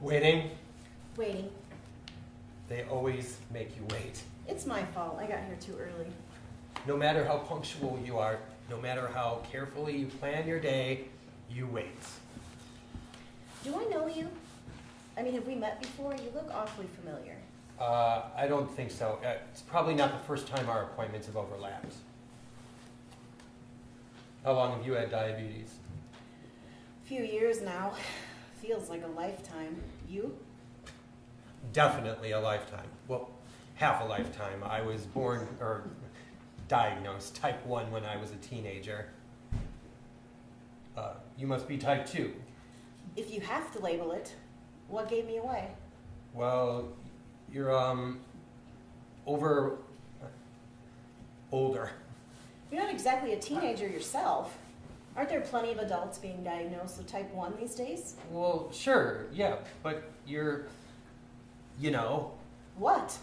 Waiting? Waiting. They always make you wait. It's my fault. I got here too early. No matter how punctual you are, no matter how carefully you plan your day, you wait. Do I know you? I mean, have we met before? You look awfully familiar. I don't think so. It's probably not the first time our appointments have overlapped. How long have you had diabetes? A few years now. Feels like a lifetime. You? Definitely a lifetime. Well, half a lifetime. I was born, or diagnosed type 1 when I was a teenager. You must be type 2. If you have to label it, what gave me away? Well, you're, older. You're not exactly a teenager yourself. Aren't there plenty of adults being diagnosed with type 1 these days? Well, sure, yeah, but you're, you know. What?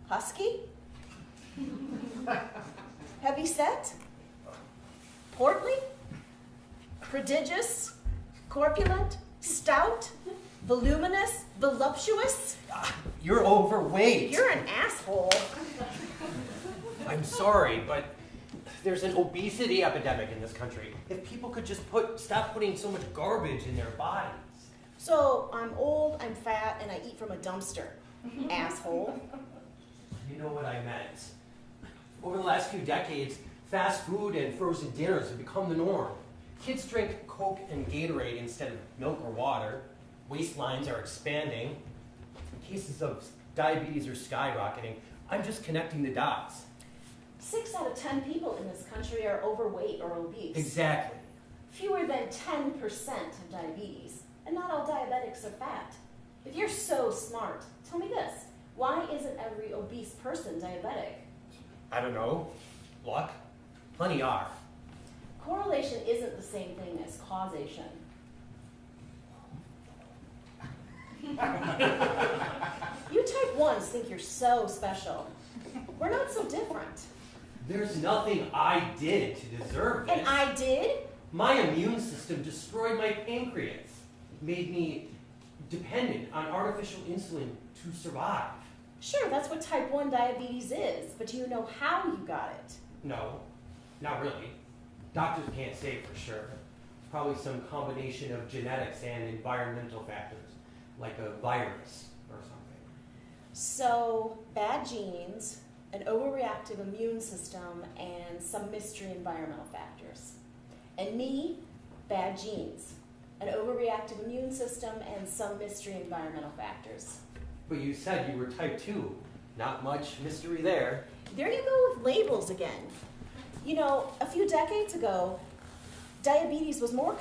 Husky? Heavy set? Portly? Prodigious? Corpulent? Stout? Voluminous? Voluptuous? You're overweight. You're an asshole. I'm sorry, but there's an obesity epidemic in this country. If people could just stop putting so much garbage in their bodies. So, I'm old, I'm fat, and I eat from a dumpster. Asshole. You know what I meant. Over the last few decades, fast food and frozen dinners have become the norm. Kids drink Coke and Gatorade instead of milk or water. Waistlines are expanding. Cases of diabetes are skyrocketing. I'm just connecting the dots. 6 out of 10 people in this country are overweight or obese. Exactly. Fewer than 10% have diabetes, and not all diabetics are fat. If you're so smart, tell me this. Why isn't every obese person diabetic? I don't know. Luck? Plenty are. Correlation isn't the same thing as causation. You type 1s think you're so special. We're not so different. There's nothing I did to deserve this. And I did? My immune system destroyed my pancreas, made me dependent on artificial insulin to survive. Sure, that's what type 1 diabetes is, but do you know how you got it? No, not really. Doctors can't say for sure. Probably some combination of genetics and environmental factors, like a virus or something. So, bad genes, an overreactive immune system, and some mystery environmental factors. And me, bad genes, an overreactive immune system, and some mystery environmental factors. But you said you were type 2. Not much mystery there. There you go with labels again. You know, a few decades ago, type 2 diabetes was more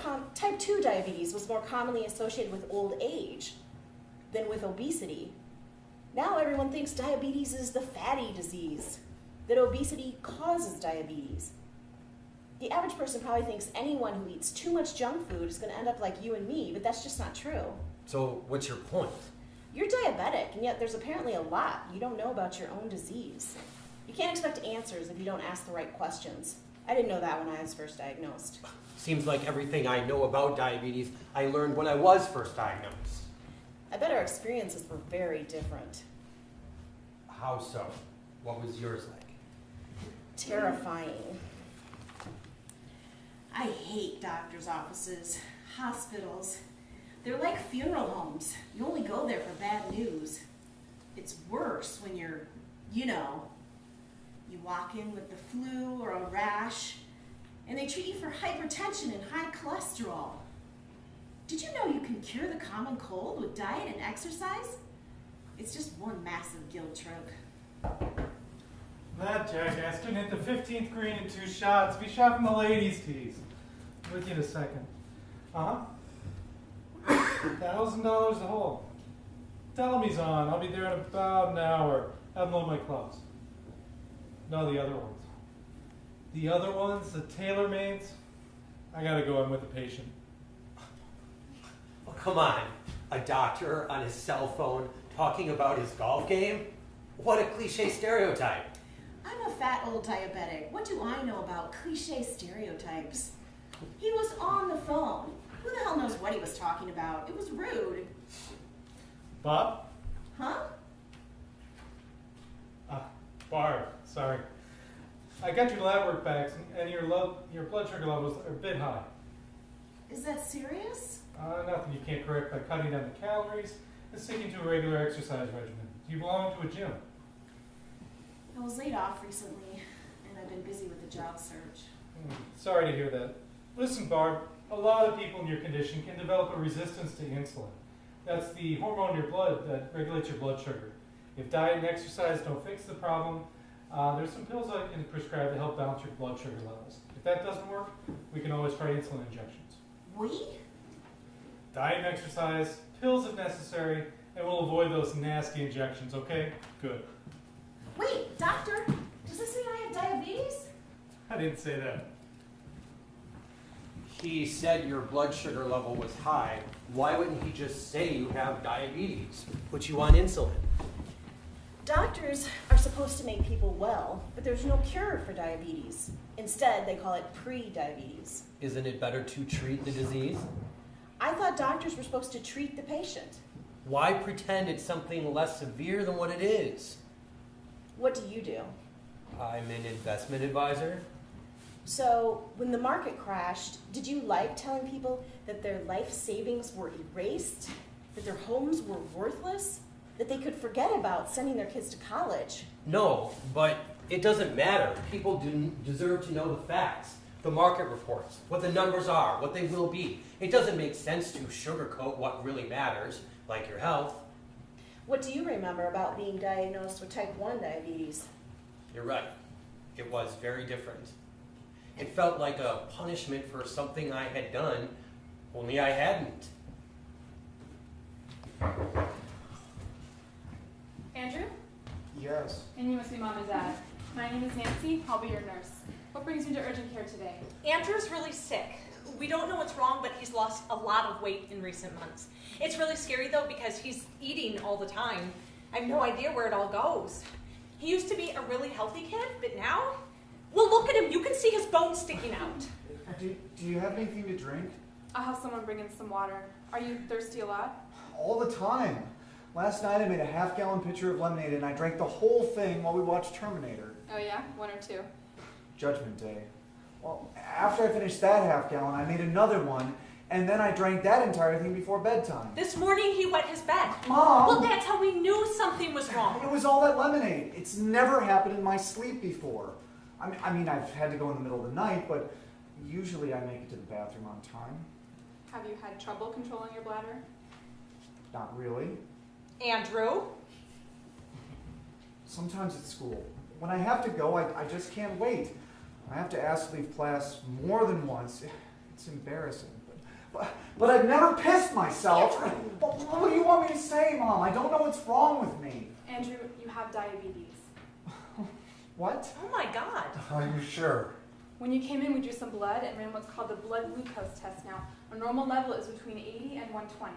commonly associated with old age than with obesity. Now everyone thinks diabetes is the fatty disease, that obesity causes diabetes. The average person probably thinks anyone who eats too much junk food is going to end up like you and me, but that's just not true. So what's your point? You're diabetic, and yet there's apparently a lot you don't know about your own disease. You can't expect answers if you don't ask the right questions. I didn't know that when I was first diagnosed. Seems like everything I know about diabetes I learned when I was first diagnosed. I bet our experiences were very different. How so? What was yours like? Terrifying. I hate doctor's offices, hospitals. They're like funeral homes. You only go there for bad news. It's worse when you're, you walk in with the flu or a rash, and they treat you for hypertension and high cholesterol. Did you know you can cure the common cold with diet and exercise? It's just one massive guilt trip. That jackass can hit the 15th green in 2 shots. Be shot from the ladies' tees. With you in a second. $1,000 a hole. Tell him he's on. I'll be there in about an hour. Have him load my clothes. No, the other ones. The other ones, the tailor-mades, I gotta go in with the patient. Oh, come on. A doctor on his cell phone talking about his golf game? What a cliche stereotype. I'm a fat old diabetic. What do I know about cliche stereotypes? He was on the phone. Who the hell knows what he was talking about? It was rude. Bob? Huh? Barb, sorry. I got your lab work back, and your blood sugar levels are a bit high. Is that serious? Nothing you can't correct by cutting down the calories and sticking to a regular exercise regimen. Do you belong to a gym? I was laid off recently, and I've been busy with the job search. Sorry to hear that. Listen, Barb, a lot of people in your condition can develop a resistance to insulin. That's the hormone in your blood that regulates your blood sugar. If diet and exercise don't fix the problem, there's some pills I can prescribe to help balance your blood sugar levels. If that doesn't work, we can always try insulin injections. We? Diet and exercise, pills if necessary, and we'll avoid those nasty injections, okay? Good. Wait, doctor, does this mean I have diabetes? I didn't say that. He said your blood sugar level was high. Why wouldn't he just say you have diabetes? Put you on insulin. Doctors are supposed to make people well, but there's no cure for diabetes. Instead, they call it pre-diabetes. Isn't it better to treat the disease? I thought doctors were supposed to treat the patient. Why pretend it's something less severe than what it is? What do you do? I'm an investment advisor. So, when the market crashed, did you like telling people that their life savings were erased, that their homes were worthless, that they could forget about sending their kids to college? No, but it doesn't matter. People deserve to know the facts, the market reports, what the numbers are, what they will be. It doesn't make sense to sugarcoat what really matters, like your health. What do you remember about being diagnosed with type 1 diabetes? You're right. It was very different. It felt like a punishment for something I had done, only I hadn't. Andrew? Yes. And you must be Mom and Dad. My name is Nancy. I'll be your nurse. What brings you to urgent care today? Andrew's really sick. We don't know what's wrong, but he's lost a lot of weight in recent months. It's really scary, though, because he's eating all the time. I have no idea where it all goes. He used to be a really healthy kid, but now, well, look at him. You can see his bones sticking out. Do you have anything to drink? I'll have someone bring in some water. Are you thirsty a lot? All the time. Last night I made a half-gallon pitcher of lemonade and I drank the whole thing while we watched Terminator. Oh yeah? 1 or 2? Judgment Day. Well, after I finished that half-gallon, I made another one, and then I drank that entire thing before bedtime. This morning, he wet his bed. Mom! Well, that's how we knew something was wrong. It was all that lemonade. It's never happened in my sleep before. I mean, I've had to go in the middle of the night, but usually I make it to the bathroom on time. Have you had trouble controlling your bladder? Not really. Andrew? Sometimes at school. When I have to go, I just can't wait. I have to ask to leave class more than once. It's embarrassing. But I've never pissed myself. What do you want me to say, Mom? I don't know what's wrong with me. Andrew, you have diabetes. What? Oh my God. Are you sure? When you came in, we drew some blood and ran what's called the blood glucose test. Now, a normal level is between 80 and 120.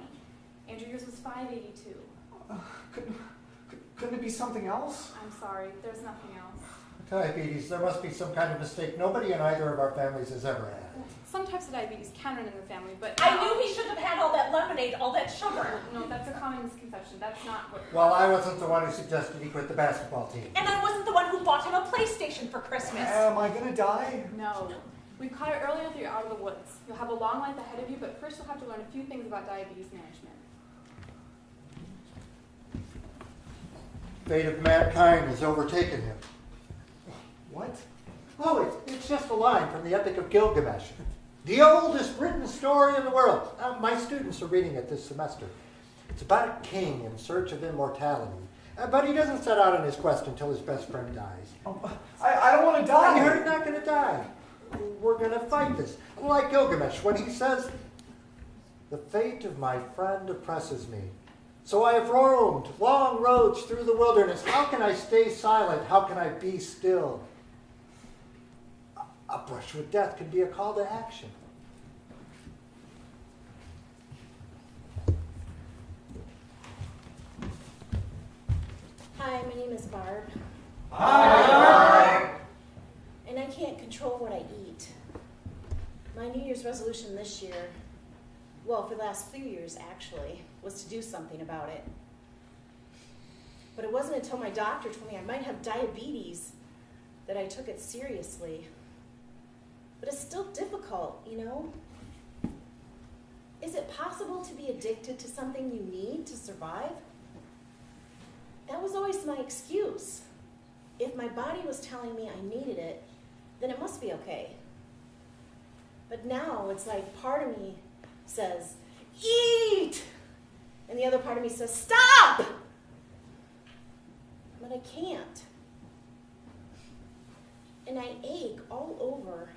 Andrew, yours was 582. Couldn't it be something else? I'm sorry, there's nothing else. Diabetes, there must be some kind of mistake nobody in either of our families has ever had. Some types of diabetes can run in the family, but... I knew he shouldn't have had all that lemonade, all that sugar. No, that's a common misconception. That's not what... Well, I wasn't the one who suggested he quit the basketball team. And I wasn't the one who bought him a PlayStation for Christmas. Am I gonna die? No. We caught it early enough that you're out of the woods. You'll have a long life ahead of you, but first you'll have to learn a few things about diabetes management. Fate of mankind has overtaken him. What? Oh, it's just a line from the Epic of Gilgamesh. The oldest written story in the world. My students are reading it this semester. It's about a king in search of immortality. But he doesn't set out on his quest until his best friend dies. Oh, I don't want to die. You're not going to die. We're going to fight this. Like Gilgamesh when he says, "The fate of my friend oppresses me. So I have roamed long roads through the wilderness. How can I stay silent? How can I be still?" A brush with death could be a call to action. Hi, my name is Barb. Hi. And I can't control what I eat. My New Year's resolution this year, well, for the last few years actually, was to do something about it. But it wasn't until my doctor told me I might have diabetes that I took it seriously. But it's still difficult, you know? Is it possible to be addicted to something you need to survive? That was always my excuse. If my body was telling me I needed it, then it must be okay. But now it's like part of me says, eat! And the other part of me says, stop! But I can't. And I ache all over,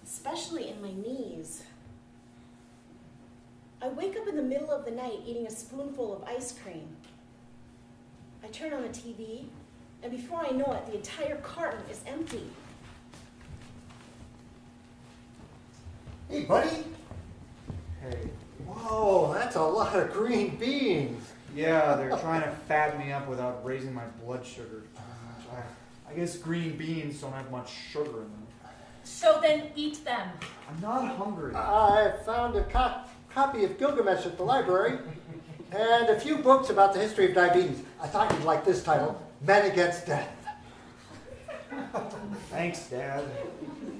especially in my knees. I wake up in the middle of the night eating a spoonful of ice cream. I turn on the TV, and before I know it, the entire carton is empty. Hey, buddy. Hey. Whoa, that's a lot of green beans. Yeah, they're trying to fatten me up without raising my blood sugar. I guess green beans don't have much sugar in them. So then eat them. I'm not hungry. I found a copy of Gilgamesh at the library and a few books about the history of diabetes. I thought you'd like this title, Men Against Death. Thanks, Dad.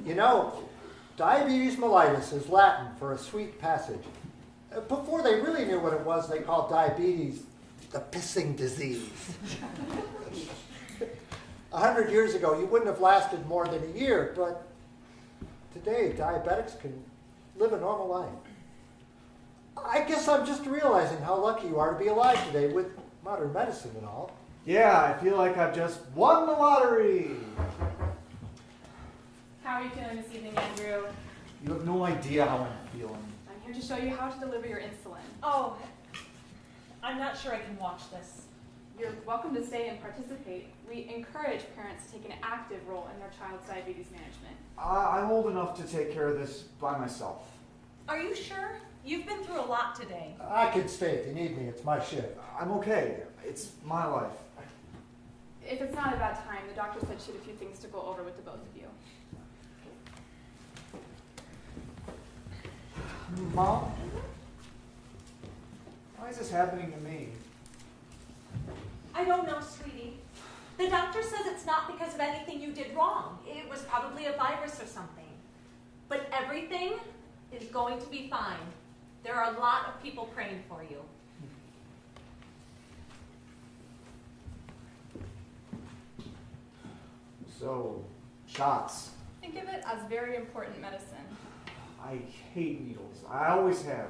You know, diabetes mellitus is Latin for a sweet passage. Before they really knew what it was, they called diabetes the pissing disease. 100 years ago, you wouldn't have lasted more than a year, but today, diabetics can live a normal life. I guess I'm just realizing how lucky you are to be alive today with modern medicine and all. Yeah, I feel like I've just won the lottery. How are you feeling this evening, Andrew? You have no idea how I'm feeling. I'm here to show you how to deliver your insulin. Oh, I'm not sure I can watch this. You're welcome to stay and participate. We encourage parents to take an active role in their child's diabetes management. I'm old enough to take care of this by myself. Are you sure? You've been through a lot today. I can stay if you need me. It's my shift. I'm okay. It's my life. If it's not a bad time, the doctor said she had a few things to go over with the both of you. Mom? Why is this happening to me? I don't know, sweetie. The doctor says it's not because of anything you did wrong. It was probably a virus or something. But everything is going to be fine. There are a lot of people praying for you. So, shots. Think of it as very important medicine. I hate needles. I always have.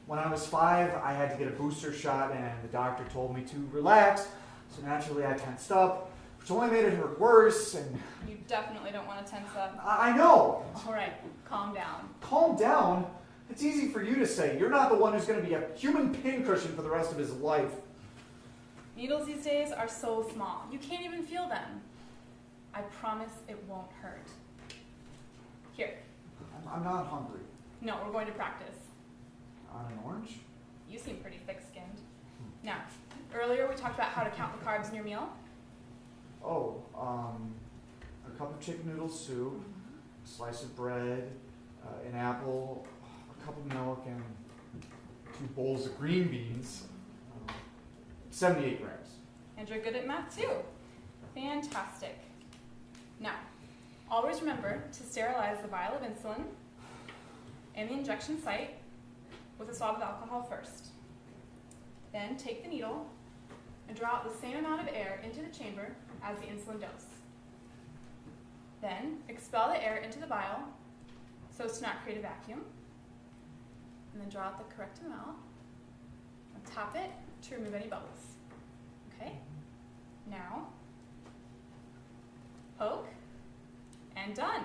When I was 5, I had to get a booster shot, and the doctor told me to relax. So naturally, I tensed up, which only made it hurt worse. And You definitely don't want to tense up. I know. All right, calm down. Calm down. It's easy for you to say. You're not the one who's going to be a human pincushion for the rest of his life. Needles these days are so small. You can't even feel them. I promise it won't hurt. Here. I'm not hungry. No, we're going to practice. On an orange? You seem pretty thick-skinned. Now, earlier we talked about how to count the carbs in your meal. Oh, a cup of chicken noodle soup, a slice of bread, an apple, a cup of milk, and 2 bowls of green beans. 78 grams. And you're good at math too. Fantastic. Now, always remember to sterilize the vial of insulin and the injection site with a swab of alcohol first. Then take the needle and draw out the same amount of air into the chamber as the insulin dose. Then expel the air into the vial so as to not create a vacuum. And then draw out the correct amount and top it to remove any bubbles. Okay? Now, poke, and done.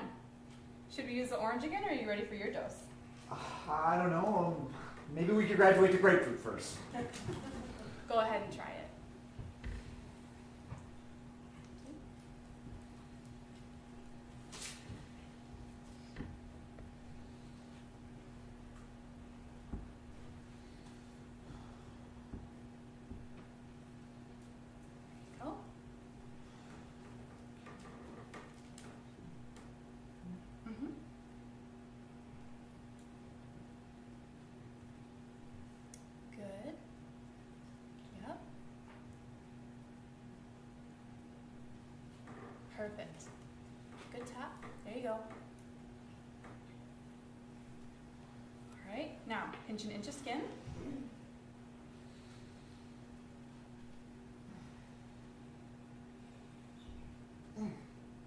Should we use the orange again, or are you ready for your dose? I don't know. Maybe we could graduate to grapefruit first. Go ahead and try it. Go. Perfect. Good tap. There you go. All right, now pinch an inch of skin.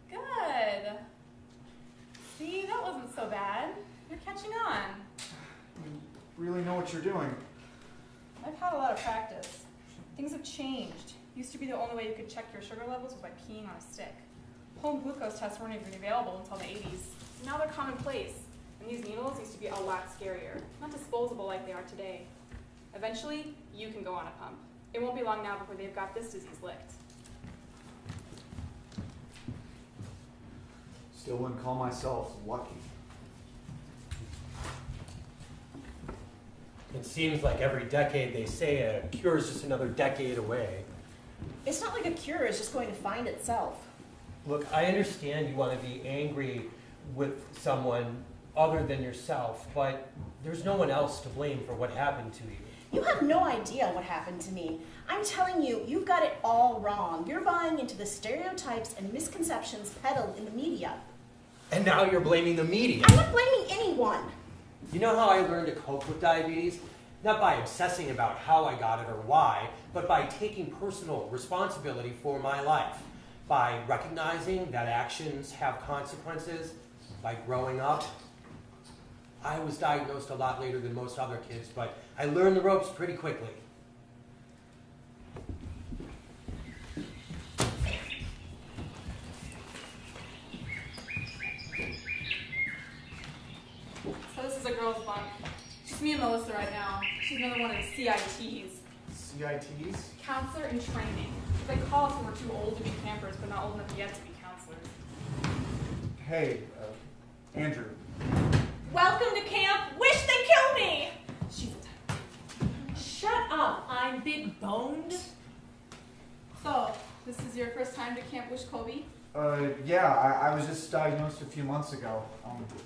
Good. See, that wasn't so bad. You're catching on. You really know what you're doing. I've had a lot of practice. Things have changed. Used to be the only way you could check your sugar levels was by peeing on a stick. Home glucose tests weren't even available until the 80s. Now they're commonplace, and these needles used to be a lot scarier, not disposable like they are today. Eventually, you can go on a pump. It won't be long now before they've got this disease licked. Still wouldn't call myself lucky. It seems like every decade they say a cure is just another decade away. It's not like a cure is just going to find itself. Look, I understand you want to be angry with someone other than yourself, but there's no one else to blame for what happened to you. You have no idea what happened to me. I'm telling you, you've got it all wrong. You're buying into the stereotypes and misconceptions peddled in the media. And now you're blaming the media. I'm not blaming anyone. You know how I learned to cope with diabetes? Not by obsessing about how I got it or why, but by taking personal responsibility for my life. By recognizing that actions have consequences. By growing up. I was diagnosed a lot later than most other kids, but I learned the ropes pretty quickly. So this is a girls' bunk. Just me and Melissa right now. She's another one of the CITs. CITs? Counselor in training. They call us when we're too old to be campers, but not old enough yet to be counselors. Hey, Andrew. Welcome to camp. Wish they killed me. She's a type. Shut up. I'm big boned. So, this is your first time to Camp Wish Kobe? Yeah, I was just diagnosed a few months ago.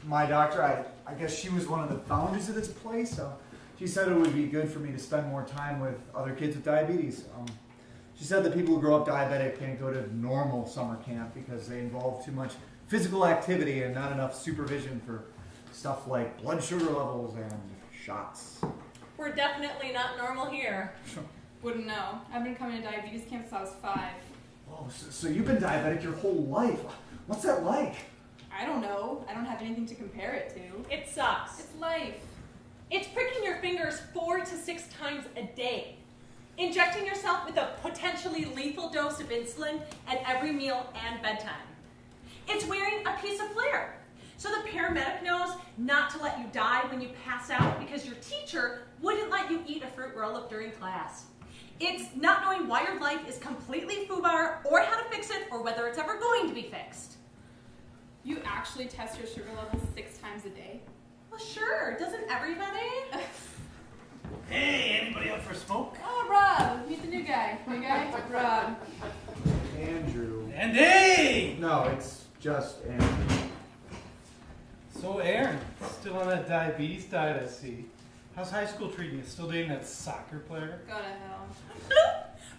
My doctor, I guess she was one of the founders of this place, so she said it would be good for me to spend more time with other kids with diabetes. She said that people who grow up diabetic can't go to normal summer camp because they involve too much physical activity and not enough supervision for stuff like blood sugar levels and shots. We're definitely not normal here. Wouldn't know. I've been coming to diabetes camp since I was 5. Oh, so you've been diabetic your whole life. What's that like? I don't know. I don't have anything to compare it to. It sucks. It's life. It's pricking your fingers 4 to 6 times a day. Injecting yourself with a potentially lethal dose of insulin at every meal and bedtime. It's wearing a piece of flair, so the paramedic knows not to let you die when you pass out because your teacher wouldn't let you eat a fruit roll-up during class. It's not knowing why your life is completely foobar or how to fix it or whether it's ever going to be fixed. You actually test your sugar levels 6 times a day? Well, sure. Doesn't everybody? Hey, anybody up for a smoke? Oh, Rob. Meet the new guy. New guy? Rob. Andrew. Andy! No, it's just Andrew. So, Aaron, still on that diabetes diet, I see. How's high school treating you? Still dating that soccer player? Go to hell.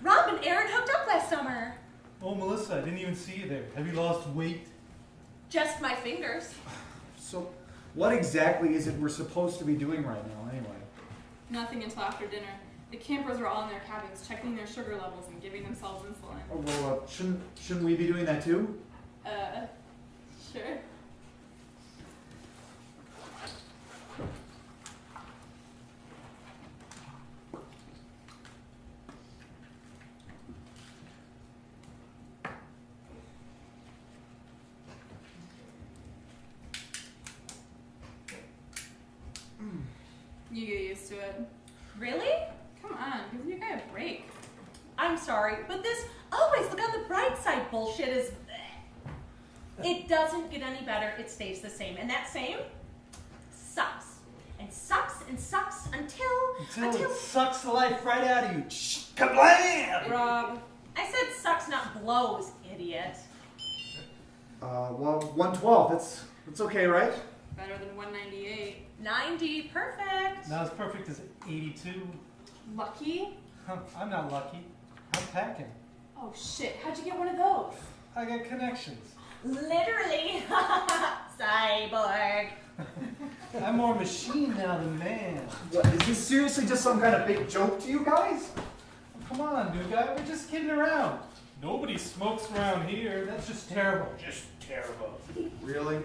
Rob and Aaron hooked up last summer. Oh, Melissa, I didn't even see you there. Have you lost weight? Just my fingers. So, what exactly is it we're supposed to be doing right now, anyway? Nothing until after dinner. The campers are all in their cabins, checking their sugar levels and giving themselves insulin. Oh, well, shouldn't we be doing that too? Sure. You get used to it. Really? Come on, give the new guy a break. I'm sorry, but this always look on the bright side bullshit is... It doesn't get any better, it stays the same. And that same sucks. And sucks and sucks until It sucks the life right out of you. Kablam! Rob. I said sucks, not blows, idiot. Well, 112, that's okay, right? Better than 198. 90, perfect. Not as perfect as 82. Lucky? I'm not lucky. I'm packing. Oh shit, how'd you get one of those? I got connections. Literally. Cyborg. I'm more machine now than man. What, is this seriously just some kind of big joke to you guys? Come on, new guy, we're just kidding around. Nobody smokes around here. That's just terrible. Just terrible. Really?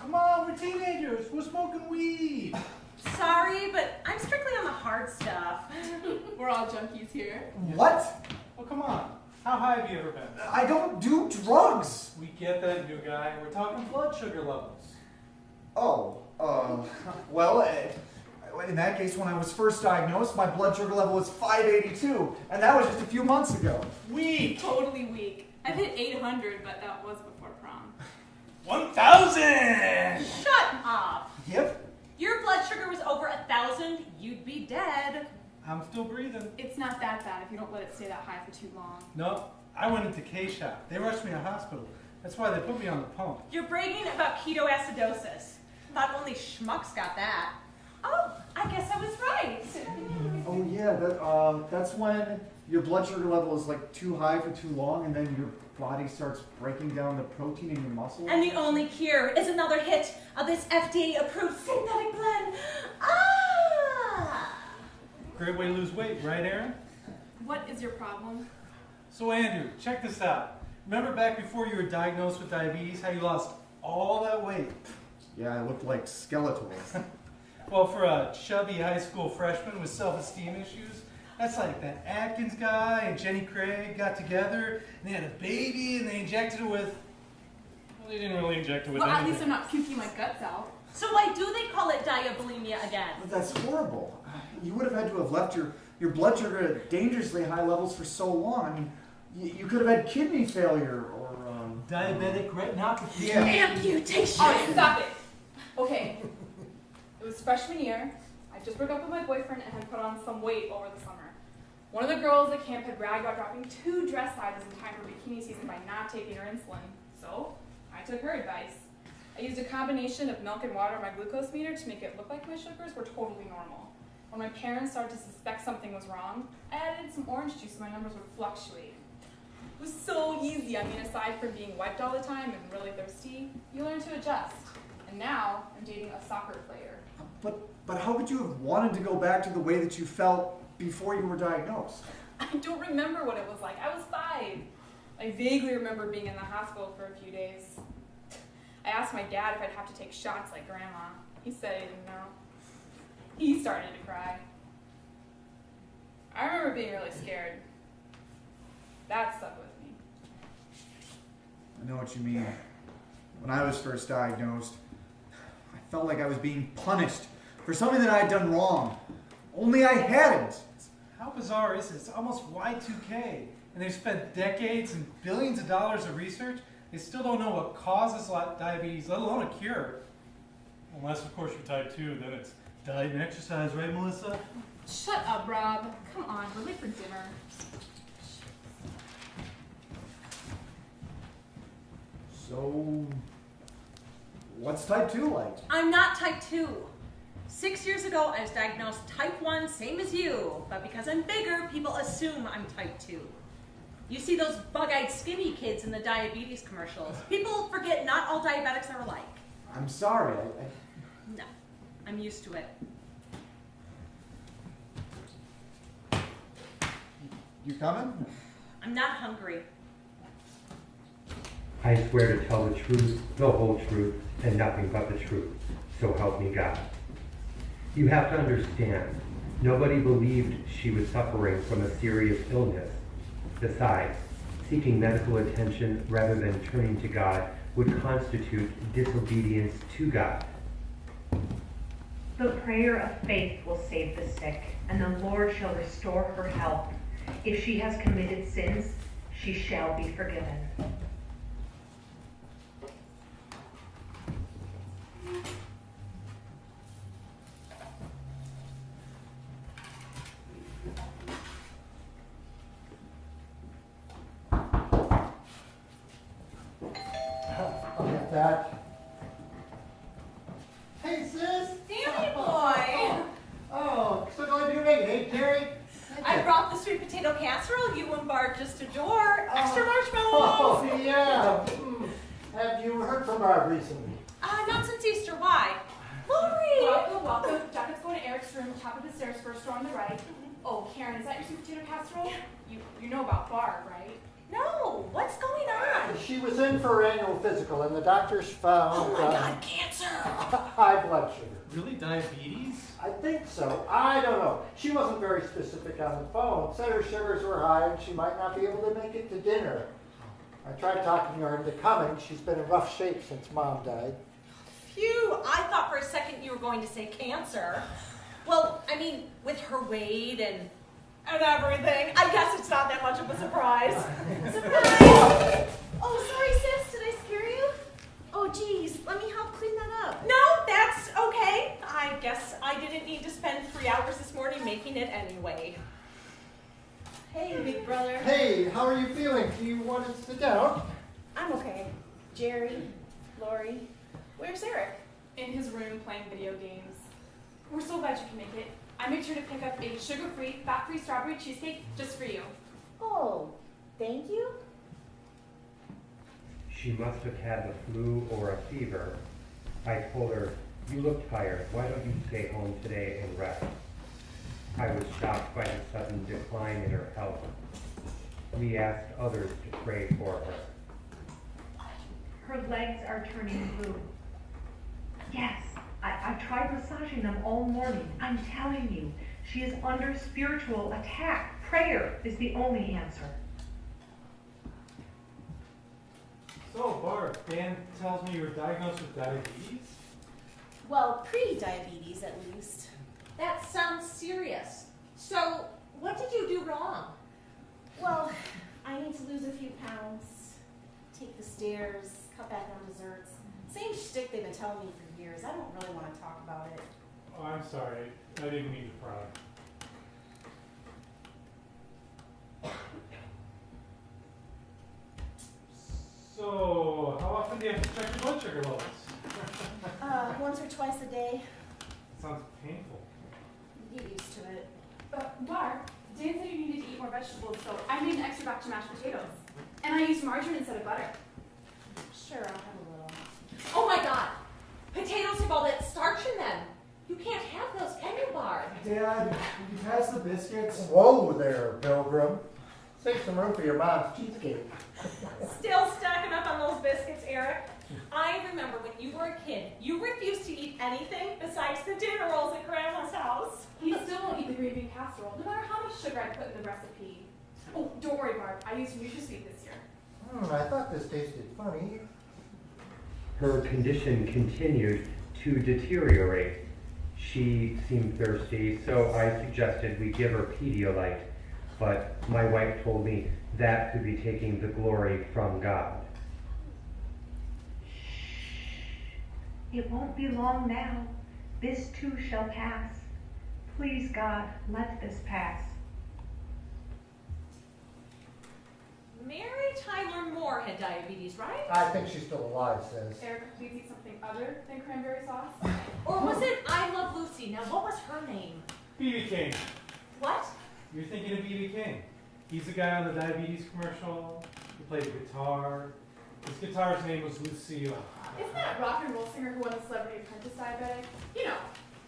Come on, we're teenagers. We're smoking weed. Sorry, but I'm strictly on the hard stuff. We're all junkies here. What? Well, come on. How high have you ever been? I don't do drugs. We get that, new guy. We're talking blood sugar levels. Oh, well, in that case, when I was first diagnosed, my blood sugar level was 582, and that was just a few months ago. Weak. Totally weak. I've hit 800, but that was before prom. 1,000! Shut up. Yep. Your blood sugar was over 1,000, you'd be dead. I'm still breathing. It's not that bad if you don't let it stay that high for too long. No, I went into K-shop. They rushed me to hospital. That's why they put me on the pump. You're bragging about ketoacidosis. Thought only schmucks got that. Oh, I guess I was right. Oh yeah, that's when your blood sugar level is like too high for too long, and then your body starts breaking down the protein in your muscles. And the only cure is another hit of this FDA-approved synthetic blend. Ah! Great way to lose weight, right, Aaron? What is your problem? So, Andrew, check this out. Remember back before you were diagnosed with diabetes, how you lost all that weight? Yeah, I looked like Skeletor. Well, for a chubby high school freshman with self-esteem issues, that's like that Atkins guy and Jenny Craig got together, and they had a baby, and they injected it with... Well, they didn't really inject it with Well, at anything. least I'm not puking my guts out. So why do they call it diabulimia again? But that's horrible. You would have had to have left your blood sugar at dangerously high levels for so long. I mean, you could have had kidney failure or... Diabetic retinopathy. Yeah. Amputation. All right, stop it. Okay, it was freshman year. I just broke up with my boyfriend and had put on some weight over the summer. One of the girls at camp had bragged about dropping 2 dress sizes in time for bikini season by not taking her insulin. So I took her advice. I used a combination of milk and water on my glucose meter to make it look like my sugars were totally normal. When my parents started to suspect something was wrong, I added some orange juice so my numbers would fluctuate. It was so easy. I mean, aside from being wiped all the time and really thirsty, you learn to adjust. And now I'm dating a soccer player. But how could you have wanted to go back to the way that you felt before you were diagnosed? I don't remember what it was like. I was 5. I vaguely remember being in the hospital for a few days. I asked my dad if I'd have to take shots like Grandma. He said he didn't know. He started to cry. I remember being really scared. That stuck with me. I know what you mean. When I was first diagnosed, I felt like I was being punished for something that I had done wrong. Only I hadn't. How bizarre is this? It's almost Y2K. And they've spent decades and billions of dollars of research. They still don't know what causes diabetes, let alone a cure. Unless, of course, you're type 2, then it's diet and exercise, right, Melissa? Shut up, Rob. Come on, we're late for dinner. So, what's type 2 like? I'm not type 2. 6 years ago, I was diagnosed type 1, same as you. But because I'm bigger, people assume I'm type 2. You see those bug-eyed skinny kids in the diabetes commercials. People forget not all diabetics are alike. I'm sorry. No, I'm used to it. You coming? I'm not hungry. I swear to tell the truth, the whole truth, and nothing but the truth. So help me God. You have to understand, nobody believed she was suffering from a serious illness. Besides, seeking medical attention rather than turning to God would constitute disobedience to God. The prayer of faith will save the sick, and the Lord shall restore her health. If she has committed sins, she shall be forgiven. I'll get that. Hey, sis. Danny boy! Oh, so glad you're making it. Hey, Jerry. I brought the sweet potato casserole you and Barb just adore. Extra Oh, marshmallows! Sophie, yeah. Have you heard from Barb recently? Not since Easter. Why? Lori! Welcome, welcome. Jacket's going to Eric's room, top of the stairs, first door on the right. Oh, Karen, is that your sweet potato casserole? You know about Barb, right? No, what's going on? She was in for her annual physical, and the doctors found Oh my God, cancer! high blood sugar. Really, diabetes? I think so. I don't know. She wasn't very specific on the phone. Said her sugars were high and she might not be able to make it to dinner. I tried talking her into coming. She's been in rough shape since Mom died. Phew, I thought for a second you were going to say cancer. Well, I mean, with her weight and everything, I guess it's not that much of a surprise. Surprise! Oh, sorry, sis. Did I scare you? Oh, geez. Let me help clean that up. No, that's okay. I guess I didn't need to spend 3 hours this morning making it anyway. Hey, big brother. Hey, how are you feeling? Do you want to sit down? I'm okay. Jerry, Lori, where's Eric? In his room playing video games. We're so glad you can make it. I made sure to pick up a sugar-free, fat-free strawberry cheesecake just for you. Oh, thank you. She must have had the flu or a fever. I told her, "You look tired. Why don't you stay home today and rest?" I was shocked by the sudden decline in her health. We asked others to pray for her. Her legs are turning blue. Yes, I tried massaging them all morning. I'm telling you, she is under spiritual attack. Prayer is the only answer. So, Barb, Dan tells me you were diagnosed with diabetes? Well, pre-diabetes at least. That sounds serious. So, what did you do wrong? Well, I need to lose a few pounds, take the stairs, cut back on desserts. Same shtick they've been telling me for years. I don't really want to talk about it. Oh, I'm sorry. I didn't mean to pry. So, how often do you have to check your blood sugar levels? Once or twice a day. Sounds painful. You get used to it. Barb, Dan said you needed to eat more vegetables, so I made an extra batch of mashed potatoes. And I used margarine instead of butter. Sure, I'll have a little. Oh my God! Potatoes have all that starch in them. You can't have those, can you, Barb? Dad, you pass the biscuits? Whoa there, Pilgrim. Save some room for your mom's cheesecake. Still stacking up on those biscuits, Eric. I remember when you were a kid, you refused to eat anything besides the dinner rolls at Grandma's house. He still won't eat the green bean casserole, no matter how much sugar I put in the recipe. Oh, don't worry, Barb. I used NutraSweet this year. I thought this tasted funny. Her condition continued to deteriorate. She seemed thirsty, so I suggested we give her Pedialyte, but my wife told me that could be taking the glory from God. It won't be long now. This too shall pass. Please, God, let this pass. Mary Tyler Moore had diabetes, right? I think she's still alive, sis. Erica, please eat something other than cranberry sauce. Or was it I Love Lucy? Now, what was her name? B.B. King. What? You're thinking of B.B. King. He's the guy on the diabetes commercial. He played the guitar. His guitar's name was Lucille. Isn't that rock and roll singer who won the Celebrity Apprentice diabetic? You know,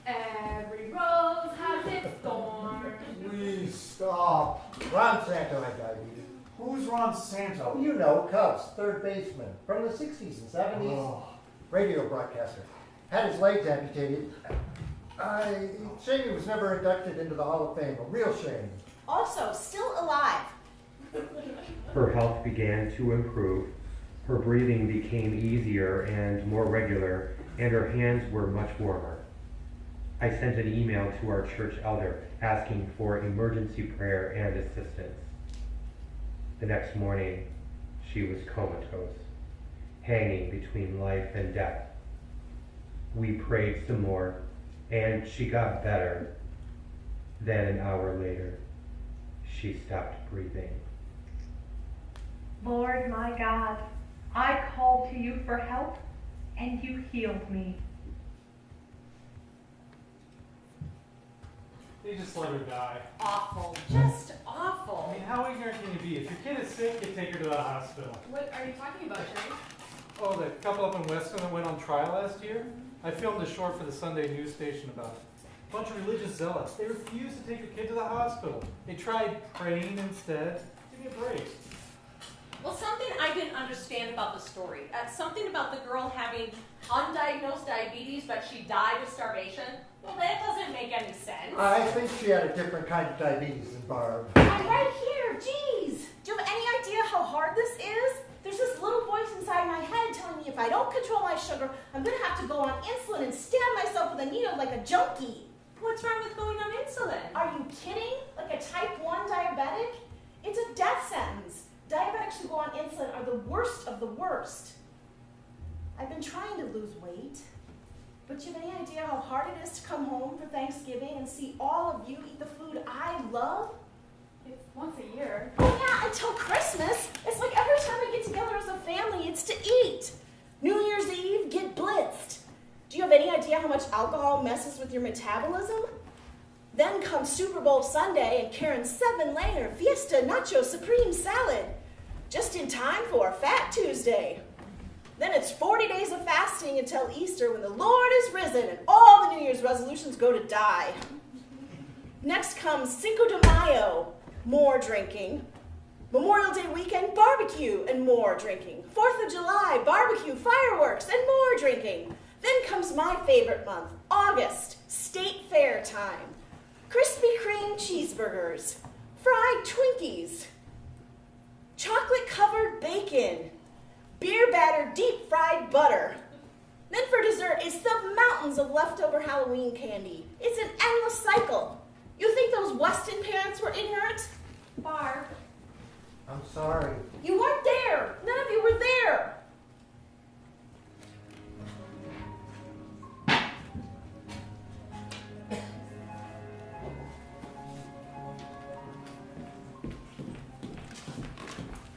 every rose has its thorn. Please stop. Ron Santo had diabetes. Who's Ron Santo? Oh, you know, Cubs, third baseman from the 60s and 70s. Oh. Radio broadcaster. Had his legs amputated. Shame he was never inducted into the Hall of Fame. A real shame. Also, still alive. Her health began to improve. Her breathing became easier and more regular, and her hands were much warmer. I sent an email to our church elder asking for emergency prayer and assistance. The next morning, she was comatose, hanging between life and death. We prayed some more, and she got better. Then an hour later, she stopped breathing. Lord my God, I called to you for help, and you healed me. They just let her die. Awful. Just awful. awful. I mean, how ignorant can you be? If your kid is sick, you take her to the hospital. What are you talking about, Jerry? Oh, the couple up in Weston that went on trial last year? I filmed a short for the Sunday news station about it. A bunch of religious zealots. They refused to take their kid to the hospital. They tried praying instead. Give me a break. Well, something I didn't understand about the story. Something about the girl having undiagnosed diabetes, but she died of starvation. Well, that doesn't make any sense. I think she had a different kind of diabetes than Barb. I'm right here, jeez. Do you have any idea how hard this is? There's this little voice inside my head telling me if I don't control my sugar, I'm gonna have to go on insulin and stab myself with a needle like a junkie. What's wrong with going on insulin? Are you kidding? Like a type 1 diabetic? It's a death sentence. Diabetics who go on insulin are the worst of the worst. I've been trying to lose weight, but do you have any idea how hard it is to come home for Thanksgiving and see all of you eat the food I love? It's once a year. Oh yeah, until Christmas. It's like every time we get together as a family, it's to eat. New Year's Eve, get blitzed. Do you have any idea how much alcohol messes with your metabolism? Then comes Super Bowl Sunday and Karen's 7-layer Fiesta Nacho Supreme Salad. Just in time for Fat Tuesday. Then it's 40 days of fasting until Easter when the Lord is risen and all the New Year's resolutions go to die. Next comes Cinco de Mayo, more drinking. Memorial Day weekend, barbecue and more drinking. 4th of July, barbecue, fireworks, and more drinking. Then comes my favorite month, August, State Fair time. Krispy Kreme cheeseburgers, fried Twinkies, chocolate-covered bacon, beer-battered deep-fried butter. Then for dessert, it's the mountains of leftover Halloween candy. It's an endless cycle. You think those Weston parents were ignorant? Barb. I'm sorry. You weren't there. None of you were there.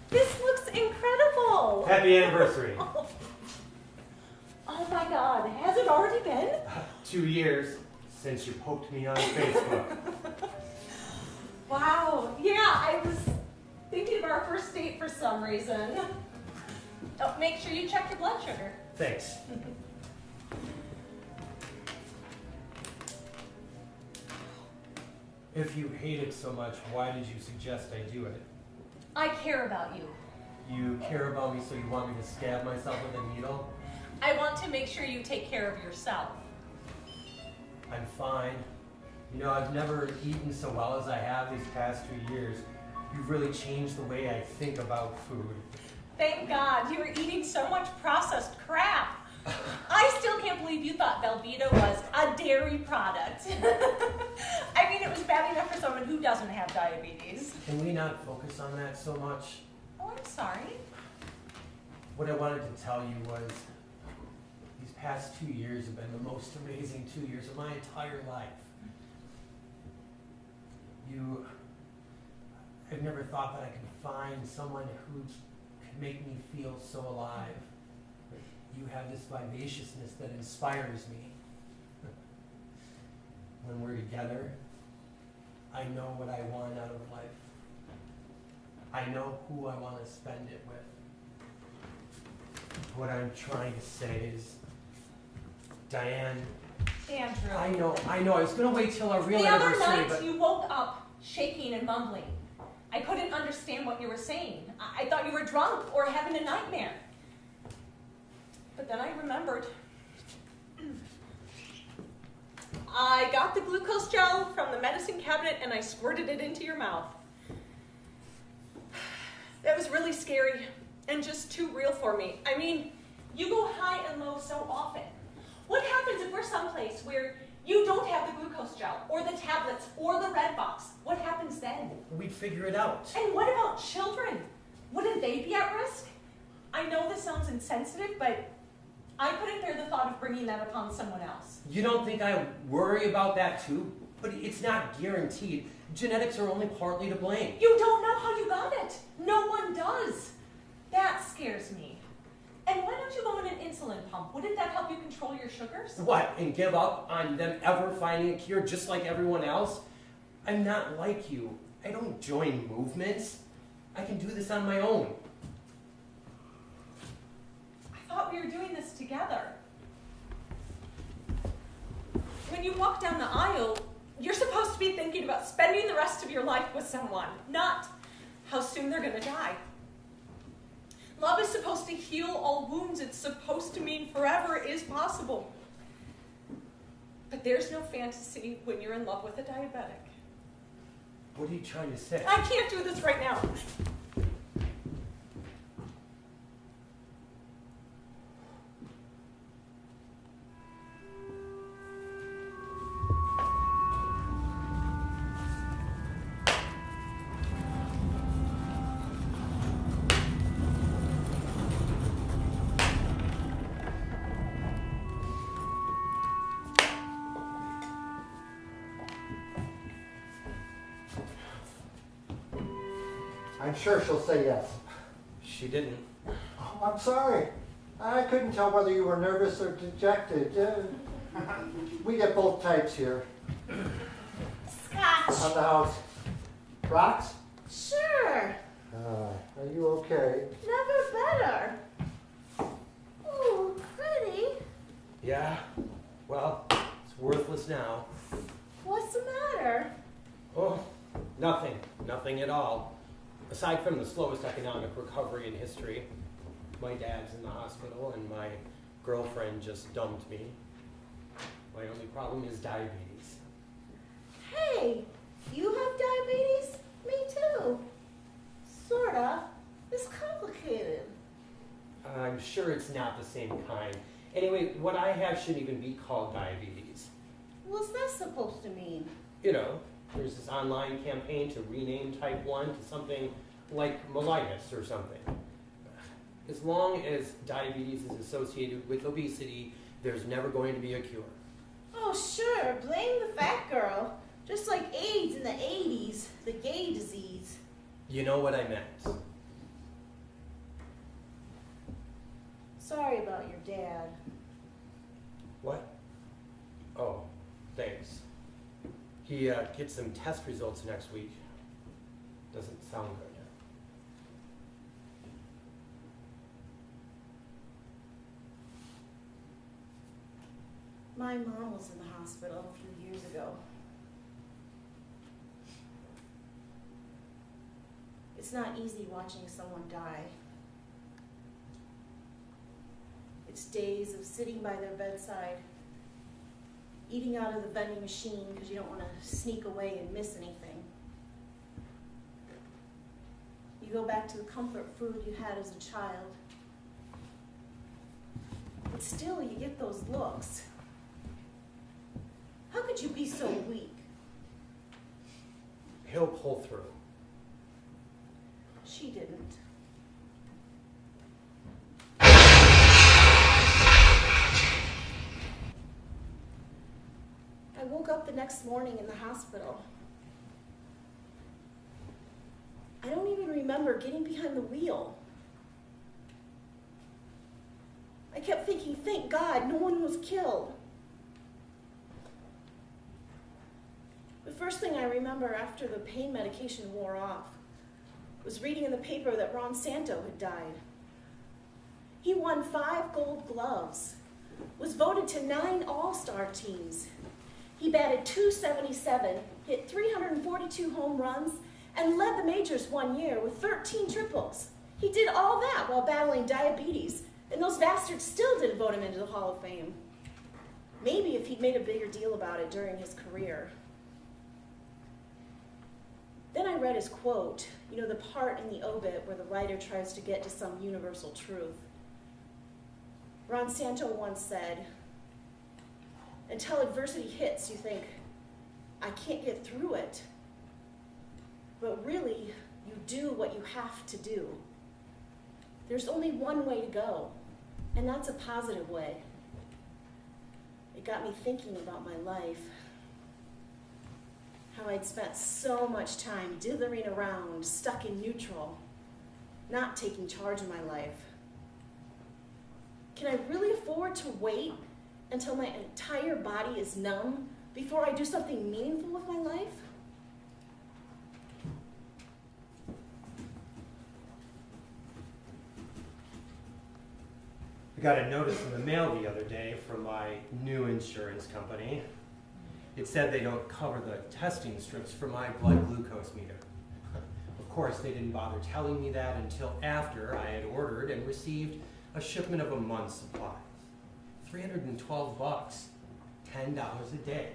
This looks incredible. Happy anniversary. Oh my God, has it already been? 2 years since you poked me on Facebook. Wow. Yeah, I was thinking of our first date for some reason. Oh, make sure you check your blood sugar. Thanks. If you hate it so much, why did you suggest I do it? I care about you. You care about me, so you want me to stab myself with a needle? I want to make sure you take care of yourself. I'm fine. You know, I've never eaten so well as I have these past 2 years. You've really changed the way I think about food. Thank God, you were eating so much processed crap. I still can't believe you thought Velveeta was a dairy product. I mean, it was bad enough for someone who doesn't have diabetes. Can we not focus on that so much? Oh, I'm sorry. What I wanted to tell you was, these past 2 years have been the most amazing 2 years of my entire life. I've never thought that I could find someone who could make me feel so alive. You have this vivaciousness that inspires me. When we're together, I know what I want out of life. I know who I want to spend it with. What I'm trying to say is, Diane, Andrew. I know, I was going to wait till our real The other anniversary, night, but... you woke up shaking and mumbling. I couldn't understand what you were saying. I thought you were drunk or having a nightmare. But then I remembered. I got the glucose gel from the medicine cabinet and I squirted it into your mouth. That was really scary and just too real for me. I mean, you go high and low so often. What happens if we're someplace where you don't have the glucose gel, or the tablets, or the red box? What happens then? We'd figure it out. And what about children? Wouldn't they be at risk? I know this sounds insensitive, but I couldn't bear the thought of bringing that upon someone else. You don't think I worry about that too? But it's not guaranteed. Genetics are only partly to blame. You don't know how you got it. No one does. That scares me. And why don't you go on an insulin pump? Wouldn't that help you control your sugars? What, and give up on them ever finding a cure just like everyone else? I'm not like you. I don't join movements. I can do this on my own. I thought we were doing this together. When you walk down the aisle, you're supposed to be thinking about spending the rest of your life with someone, not how soon they're going to die. Love is supposed to heal all wounds. It's supposed to mean forever is possible. But there's no fantasy when you're in love with a diabetic. What are you trying to say? I can't do this right now. I'm sure she'll say yes. She didn't. Oh, I'm sorry. I couldn't tell whether you were nervous or dejected. We get both types here. Scotch. On the house. Rocks? Sure. Are you okay? Never better. Ooh, pretty. Yeah, well, it's worthless now. What's the matter? Oh, nothing. Nothing at all. Aside from the slowest economic recovery in history, my dad's in the hospital and my girlfriend just dumped me. My only problem is diabetes. Hey, you have diabetes? Me too. Sorta. It's complicated. I'm sure it's not the same kind. Anyway, what I have shouldn't even be called diabetes. What's that supposed to mean? You know, there's this online campaign to rename type 1 to something like mellitus or something. As long as diabetes is associated with obesity, there's never going to be a cure. Oh, sure. Blame the fat girl. Just like AIDS in the 80s, the gay disease. You know what I meant. Sorry about your dad. What? Oh, thanks. He gets some test results next week. Doesn't sound good. My mom was in the hospital a few years ago. It's not easy watching someone die. It's days of sitting by their bedside, eating out of the vending machine because you don't want to sneak away and miss anything. You go back to the comfort food you had as a child. But still, you get those looks. How could you be so weak? He'll pull through. She didn't. I woke up the next morning in the hospital. I don't even remember getting behind the wheel. I kept thinking, thank God, no one was killed. The first thing I remember after the pain medication wore off was reading in the paper that Ron Santo had died. He won 5 gold gloves, was voted to 9 all-star teams. He batted .277, hit 342 home runs, and led the majors one year with 13 triples. He did all that while battling diabetes, and those bastards still didn't vote him into the Hall of Fame. Maybe if he'd made a bigger deal about it during his career. Then I read his quote, you know, the part in the obit where the writer tries to get to some universal truth. Ron Santo once said, until adversity hits, you think, I can't get through it. But really, you do what you have to do. There's only one way to go, and that's a positive way. It got me thinking about my life. How I'd spent so much time dithering around, stuck in neutral, not taking charge of my life. Can I really afford to wait until my entire body is numb before I do something meaningful with my life? Got a notice in the mail the other day from my new insurance company. It said they don't cover the testing strips for my blood glucose meter. Of course, they didn't bother telling me that until after I had ordered and received a shipment of a month's supply. $312, $10 a day.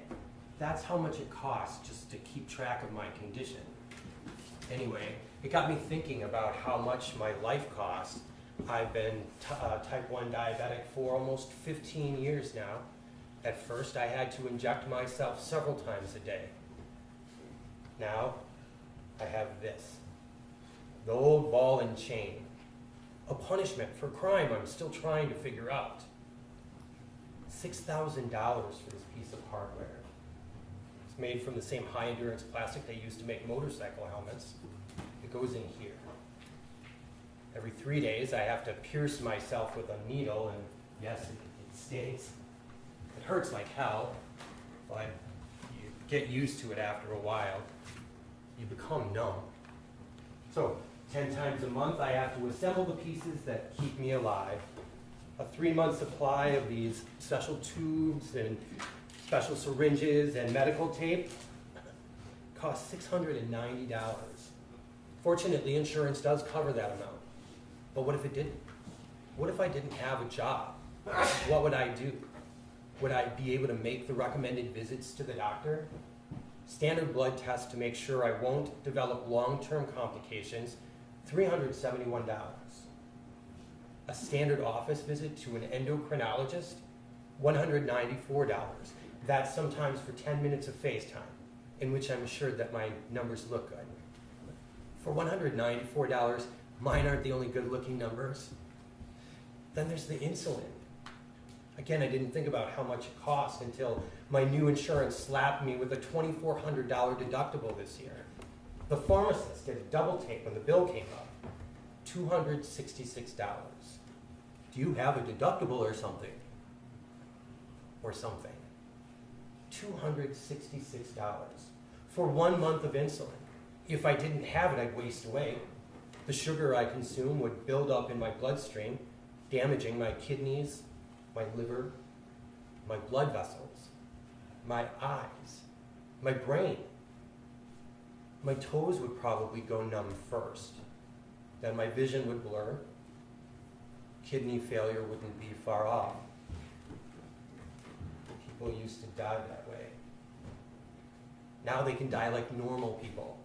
That's how much it costs just to keep track of my condition. Anyway, it got me thinking about how much my life costs. I've been type 1 diabetic for almost 15 years now. At first, I had to inject myself several times a day. Now, I have this. The old ball and chain. A punishment for crime I'm still trying to figure out. $6,000 for this piece of hardware. It's made from the same high-endurance plastic they use to make motorcycle helmets. It goes in here. Every 3 days, I have to pierce myself with a needle, and yes, it stings. It hurts like hell, but you get used to it after a while. You become numb. So, 10 times a month, I have to assemble the pieces that keep me alive. A 3-month supply of these special tubes and special syringes and medical tape costs $690. Fortunately, insurance does cover that amount. But what if it didn't? What if I didn't have a job? What would I do? Would I be able to make the recommended visits to the doctor? Standard blood tests to make sure I won't develop long-term complications, $371. A standard office visit to an endocrinologist, $194. That's sometimes for 10 minutes of FaceTime, in which I'm assured that my numbers look good. For $194, mine aren't the only good-looking numbers. Then there's the insulin. Again, I didn't think about how much it cost until my new insurance slapped me with a $2,400 deductible this year. The pharmacist did a double take when the bill came up, $266. Do you have a deductible or something? Or something. $266 for 1 month of insulin. If I didn't have it, I'd waste away. The sugar I consume would build up in my bloodstream, damaging my kidneys, my liver, my blood vessels, my eyes, my brain. My toes would probably go numb first. Then my vision would blur. Kidney failure wouldn't be far off. People used to die that way. Now they can die like normal people,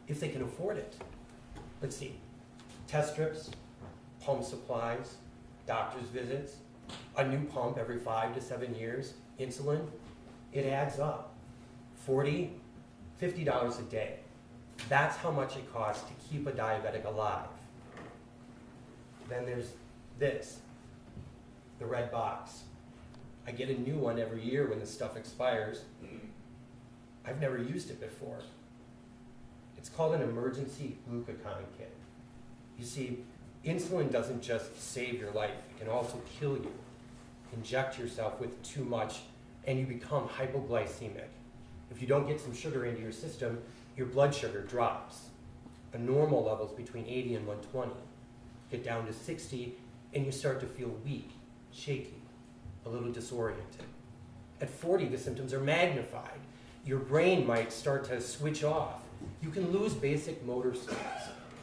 if they can afford it. Let's see, test strips, pump supplies, doctor's visits, a new pump every 5 to 7 years, insulin, it adds up. $40, $50 a day. That's how much it costs to keep a diabetic alive. Then there's this, the red box. I get a new one every year when the stuff expires. I've never used it before. It's called an emergency glucagon kit. You see, insulin doesn't just save your life, it can also kill you. Inject yourself with too much and you become hypoglycemic. If you don't get some sugar into your system, your blood sugar drops. A normal level is between 80 and 120. Get down to 60 and you start to feel weak, shaky, a little disoriented. At 40, the symptoms are magnified. Your brain might start to switch off. You can lose basic motor skills.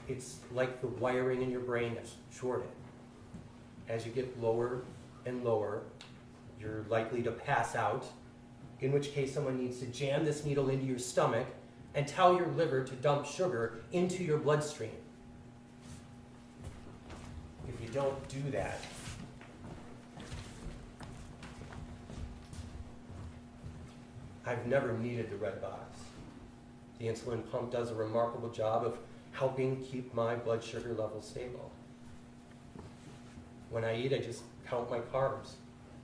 It's like the wiring in your brain is shorted. As you get lower and lower, you're likely to pass out, in which case someone needs to jam this needle into your stomach and tell your liver to dump sugar into your bloodstream. If you don't do that, I've never needed the red box. The insulin pump does a remarkable job of helping keep my blood sugar level stable. When I eat, I just count my carbs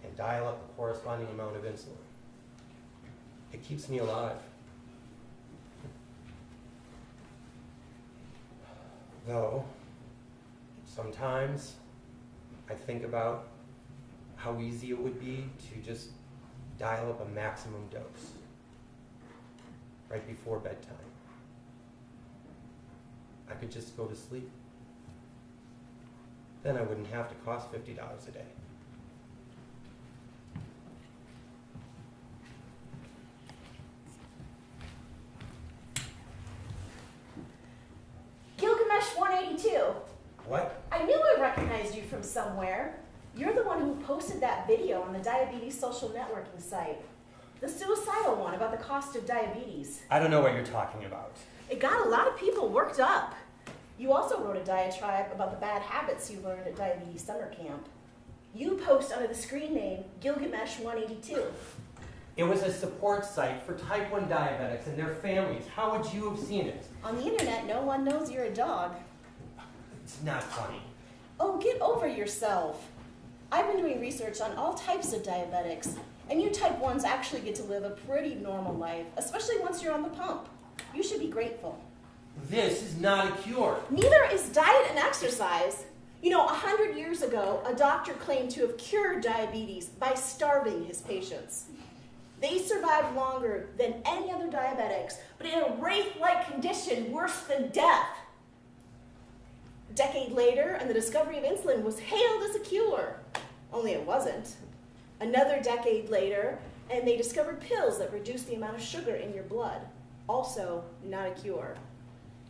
and dial up the corresponding amount of insulin. It keeps me alive. Though, sometimes I think about how easy it would be to just dial up a maximum dose right before bedtime. I could just go to sleep. Then I wouldn't have to cost $50 a day. Gilgamesh 182. What? I knew I recognized you from somewhere. You're the one who posted that video on the diabetes social networking site. The suicidal one about the cost of diabetes. I don't know what you're talking about. It got a lot of people worked up. You also wrote a diatribe about the bad habits you learned at diabetes summer camp. You post under the screen name Gilgamesh 182. It was a support site for type 1 diabetics and their families. How would you have seen it? On the internet, no one knows you're a dog. It's not funny. Oh, get over yourself. I've been doing research on all types of diabetics, and you type 1s actually get to live a pretty normal life, especially once you're on the pump. You should be grateful. This is not a cure. Neither is diet and exercise. You know, 100 years ago, a doctor claimed to have cured diabetes by starving his patients. They survived longer than any other diabetics, but in a wraith-like condition worse than death. A decade later, and the discovery of insulin was hailed as a cure. Only it wasn't. Another decade later, and they discovered pills that reduce the amount of sugar in your blood. Also, not a cure.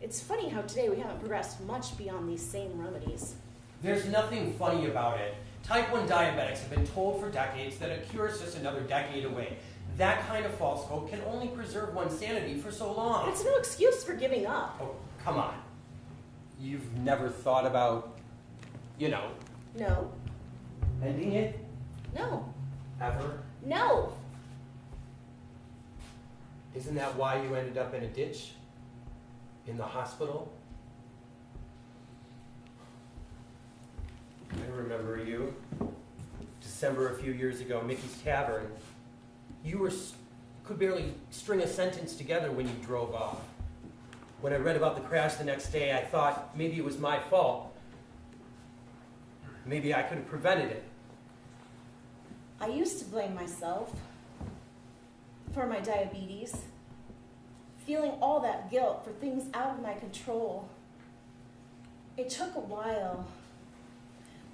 It's funny how today we haven't progressed much beyond these same remedies. There's nothing funny about it. Type 1 diabetics have been told for decades that a cure is just another decade away. That kind of false hope can only preserve one's sanity for so long. It's no excuse for giving up. Oh, come on. You've never thought about, No. ending it? No. Ever? No. Isn't that why you ended up in a ditch? In the hospital? I remember you. December a few years ago, Mickey's Tavern. You could barely string a sentence together when you drove off. When I read about the crash the next day, I thought maybe it was my fault. Maybe I could have prevented it. I used to blame myself for my diabetes, feeling all that guilt for things out of my control. It took a while,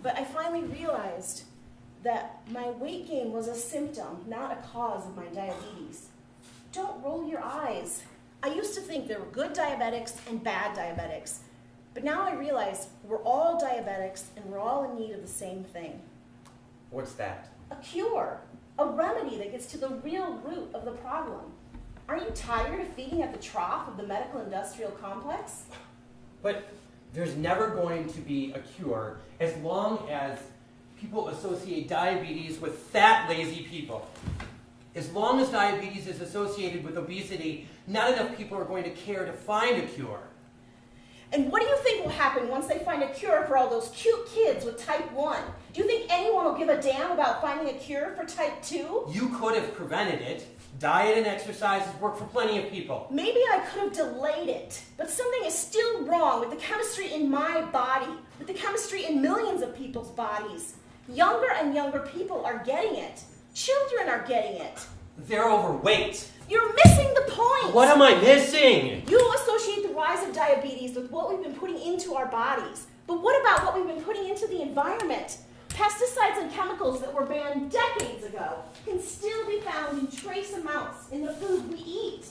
but I finally realized that my weight gain was a symptom, not a cause of my diabetes. Don't roll your eyes. I used to think there were good diabetics and bad diabetics, but now I realize we're all diabetics and we're all in need of the same thing. What's that? A cure, a remedy that gets to the real root of the problem. Aren't you tired of feeding at the trough of the medical industrial complex? But there's never going to be a cure as long as people associate diabetes with fat, lazy people. As long as diabetes is associated with obesity, not enough people are going to care to find a cure. And what do you think will happen once they find a cure for all those cute kids with type 1? Do you think anyone will give a damn about finding a cure for type 2? You could have prevented it. Diet and exercise has worked for plenty of people. Maybe I could have delayed it, but something is still wrong with the chemistry in my body, with the chemistry in millions of people's bodies. Younger and younger people are getting it. Children are getting it. They're overweight. You're missing the point. What am I missing? You associate the rise of diabetes with what we've been putting into our bodies. But what about what we've been putting into the environment? Pesticides and chemicals that were banned decades ago can still be found in trace amounts in the food we eat.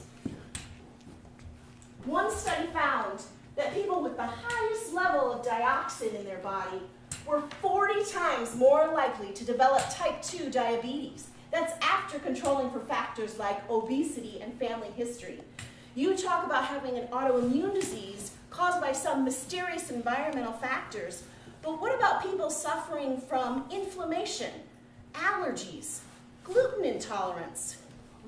One study found that people with the highest level of dioxin in their body were 40 times more likely to develop type 2 diabetes. That's after controlling for factors like obesity and family history. You talk about having an autoimmune disease caused by some mysterious environmental factors, but what about people suffering from inflammation, allergies, gluten intolerance,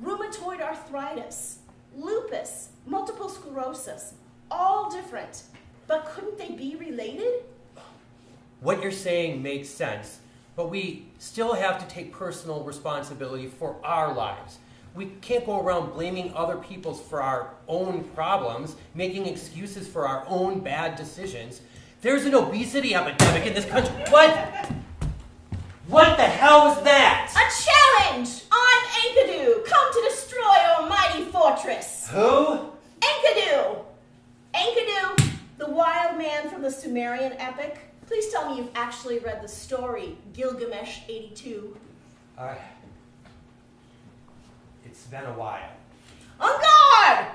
rheumatoid arthritis, lupus, multiple sclerosis, all different, but couldn't they be related? What you're saying makes sense, but we still have to take personal responsibility for our lives. We can't go around blaming other people for our own problems, making excuses for our own bad decisions. There's an obesity epidemic in this country. What? What the hell is that? A challenge! I'm Enkidu, come to destroy your mighty fortress. Who? Enkidu! Enkidu, the wild man from the Sumerian epic, Please tell me you've actually read the story, Gilgamesh 82. It's been a while. On guard!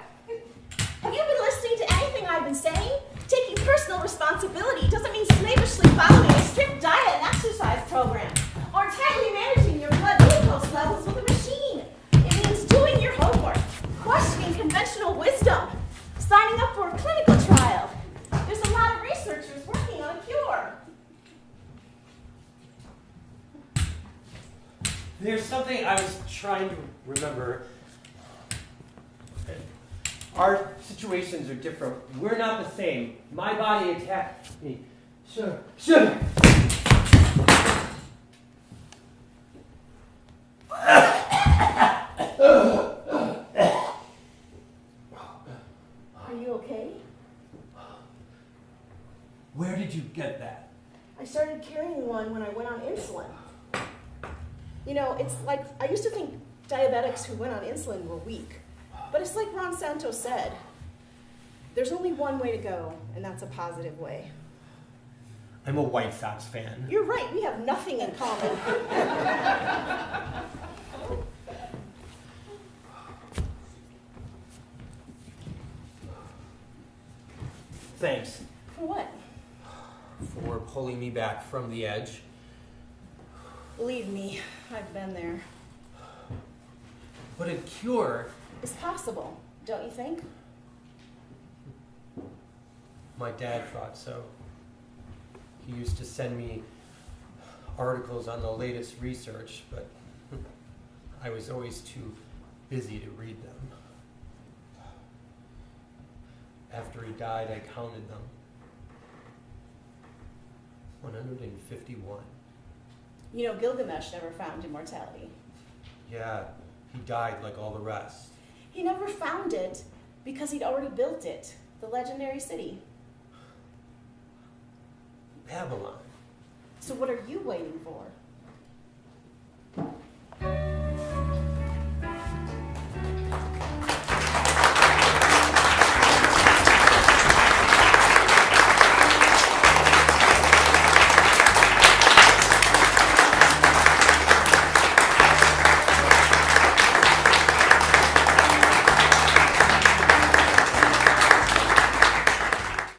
Have you been listening to anything I've been saying? Taking personal responsibility doesn't mean slavishly following a strict diet and exercise program, or tightly managing your blood glucose levels with a machine. It means doing your homework, questioning conventional wisdom, signing up for a clinical trial. There's a lot of researchers working on a cure. There's something I was trying to remember. Our situations are different. We're not the same. My body attacked me. Sure. Are you okay? Where did you get that? I started carrying one when I went on insulin. You know, it's like, I used to think diabetics who went on insulin were weak. But it's like Ron Santos said, there's only one way to go, and that's a positive way. I'm a White Sox fan. You're right, we have nothing in common. Thanks For what? for pulling me back from the edge. Believe me, I've been there. But a cure, It's possible, don't you think? my dad thought so. He used to send me articles on the latest research, but I was always too busy to read them. After he died, I counted them. 151. You know, Gilgamesh never found immortality. Yeah, he died like all the rest. He never found it because he'd already built it, the legendary city. Babylon. So what are you waiting for?